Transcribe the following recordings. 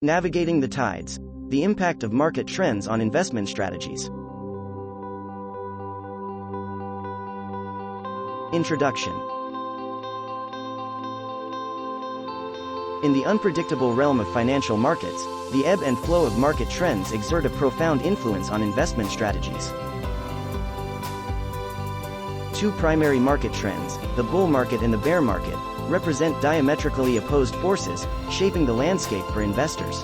Navigating the tides. The impact of market trends on investment strategies. Introduction. In the unpredictable realm of financial markets, the ebb and flow of market trends exert a profound influence on investment strategies. Two primary market trends, the bull market and the bear market, represent diametrically opposed forces, shaping the landscape for investors.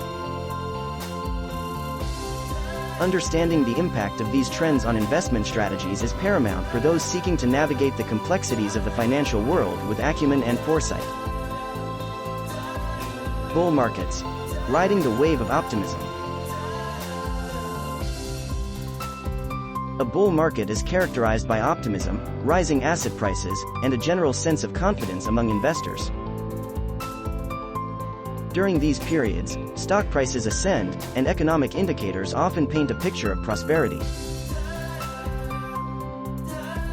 Understanding the impact of these trends on investment strategies is paramount for those seeking to navigate the complexities of the financial world with acumen and foresight. Bull markets. Riding the wave of optimism. A bull market is characterized by optimism, rising asset prices, and a general sense of confidence among investors. During these periods, stock prices ascend, and economic indicators often paint a picture of prosperity.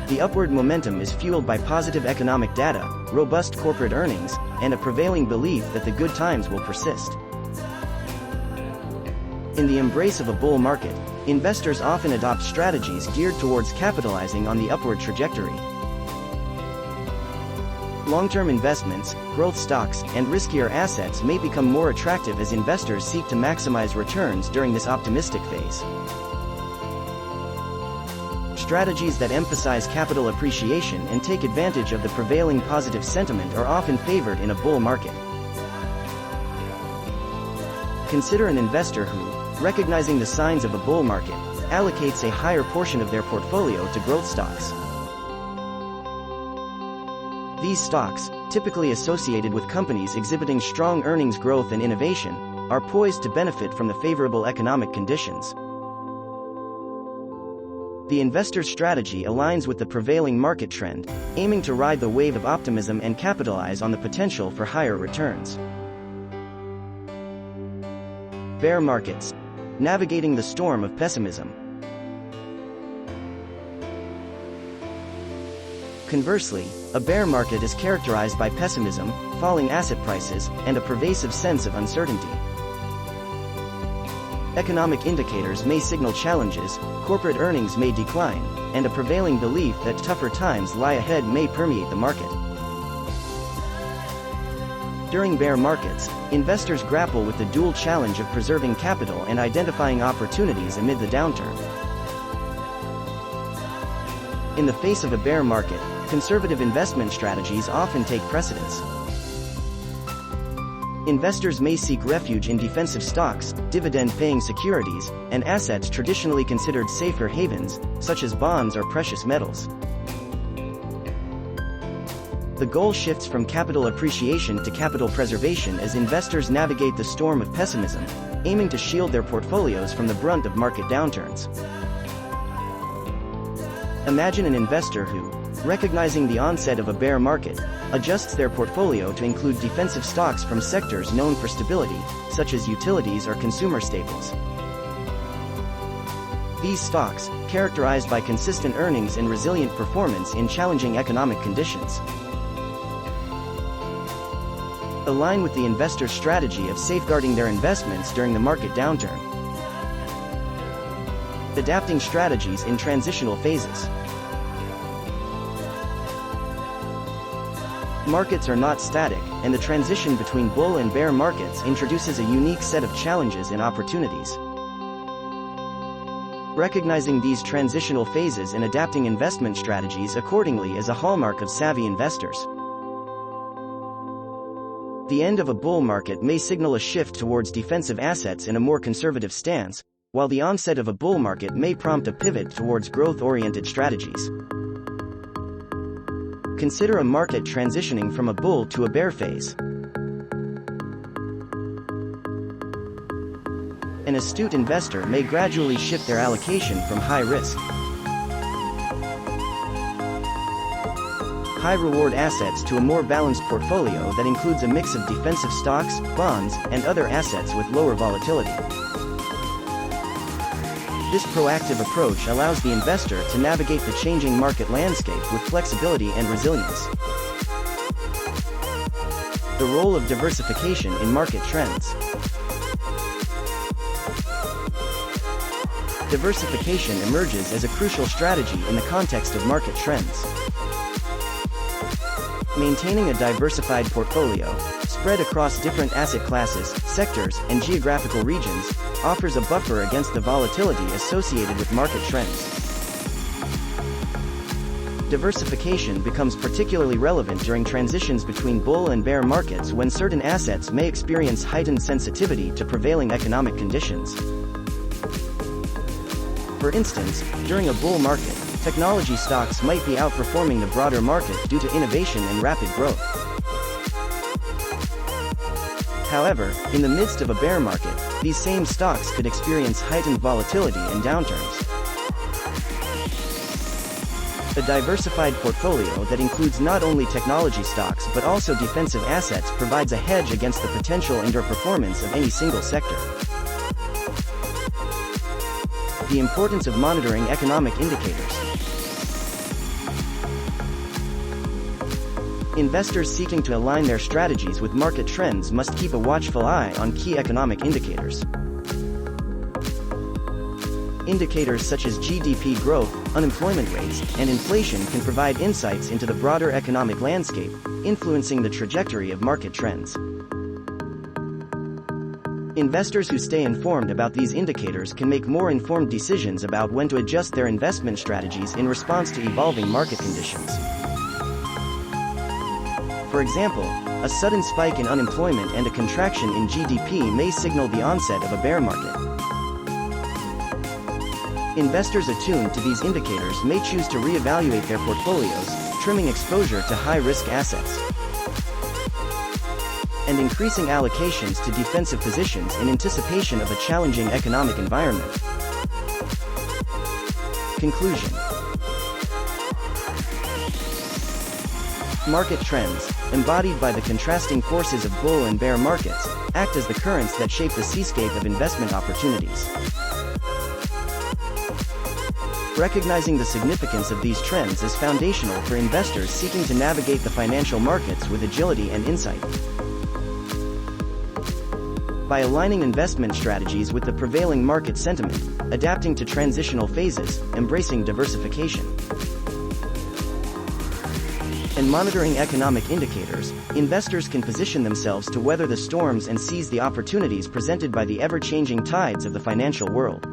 The upward momentum is fueled by positive economic data, robust corporate earnings, and a prevailing belief that the good times will persist. In the embrace of a bull market, investors often adopt strategies geared towards capitalizing on the upward trajectory. Long-term investments, growth stocks, and riskier assets may become more attractive as investors seek to maximize returns during this optimistic phase. Strategies that emphasize capital appreciation and take advantage of the prevailing positive sentiment are often favored in a bull market. Consider an investor who, recognizing the signs of a bull market, allocates a higher portion of their portfolio to growth stocks. These stocks, typically associated with companies exhibiting strong earnings growth and innovation, are poised to benefit from the favorable economic conditions. The investor's strategy aligns with the prevailing market trend, aiming to ride the wave of optimism and capitalize on the potential for higher returns. Bear markets. Navigating the storm of pessimism. Conversely, a bear market is characterized by pessimism, falling asset prices, and a pervasive sense of uncertainty. Economic indicators may signal challenges, corporate earnings may decline, and a prevailing belief that tougher times lie ahead may permeate the market. During bear markets, investors grapple with the dual challenge of preserving capital and identifying opportunities amid the downturn. In the face of a bear market, conservative investment strategies often take precedence. Investors may seek refuge in defensive stocks, dividend-paying securities, and assets traditionally considered safer havens, such as bonds or precious metals. The goal shifts from capital appreciation to capital preservation as investors navigate the storm of pessimism, aiming to shield their portfolios from the brunt of market downturns. Imagine an investor who, recognizing the onset of a bear market, adjusts their portfolio to include defensive stocks from sectors known for stability, such as utilities or consumer staples. These stocks, characterized by consistent earnings and resilient performance in challenging economic conditions, align with the investor's strategy of safeguarding their investments during the market downturn. Adapting strategies in transitional phases. Markets are not static, and the transition between bull and bear markets introduces a unique set of challenges and opportunities. Recognizing these transitional phases and adapting investment strategies accordingly is a hallmark of savvy investors. The end of a bull market may signal a shift towards defensive assets and a more conservative stance, while the onset of a bull market may prompt a pivot towards growth-oriented strategies. Consider a market transitioning from a bull to a bear phase. An astute investor may gradually shift their allocation from high-risk, high-reward assets to a more balanced portfolio that includes a mix of defensive stocks, bonds, and other assets with lower volatility. This proactive approach allows the investor to navigate the changing market landscape with flexibility and resilience. The role of diversification in market trends. diversification emerges as a crucial strategy in the context of market trends. Maintaining a diversified portfolio, spread across different asset classes, sectors, and geographical regions, offers a buffer against the volatility associated with market trends. Diversification becomes particularly relevant during transitions between bull and bear markets when certain assets may experience heightened sensitivity to prevailing economic conditions. For instance, during a bull market, technology stocks might be outperforming the broader market due to innovation and rapid growth. However, in the midst of a bear market, these same stocks could experience heightened volatility and downturns. A diversified portfolio that includes not only technology stocks but also defensive assets provides a hedge against the potential underperformance of any single sector. The importance of monitoring economic indicators. Investors seeking to align their strategies with market trends must keep a watchful eye on key economic indicators. Indicators such as GDP growth, unemployment rates, and inflation can provide insights into the broader economic landscape, influencing the trajectory of market trends. Investors who stay informed about these indicators can make more informed decisions about when to adjust their investment strategies in response to evolving market conditions. For example, a sudden spike in unemployment and a contraction in GDP may signal the onset of a bear market. Investors attuned to these indicators may choose to reevaluate their portfolios, trimming exposure to high-risk assets and increasing allocations to defensive positions in anticipation of a challenging economic environment. Conclusion. Market trends, embodied by the contrasting forces of bull and bear markets, act as the currents that shape the seascape of investment opportunities. Recognizing the significance of these trends is foundational for investors seeking to navigate the financial markets with agility and insight. By aligning investment strategies with the prevailing market sentiment, adapting to transitional phases, embracing diversification, and monitoring economic indicators, investors can position themselves to weather the storms and seize the opportunities presented by the ever-changing tides of the financial world.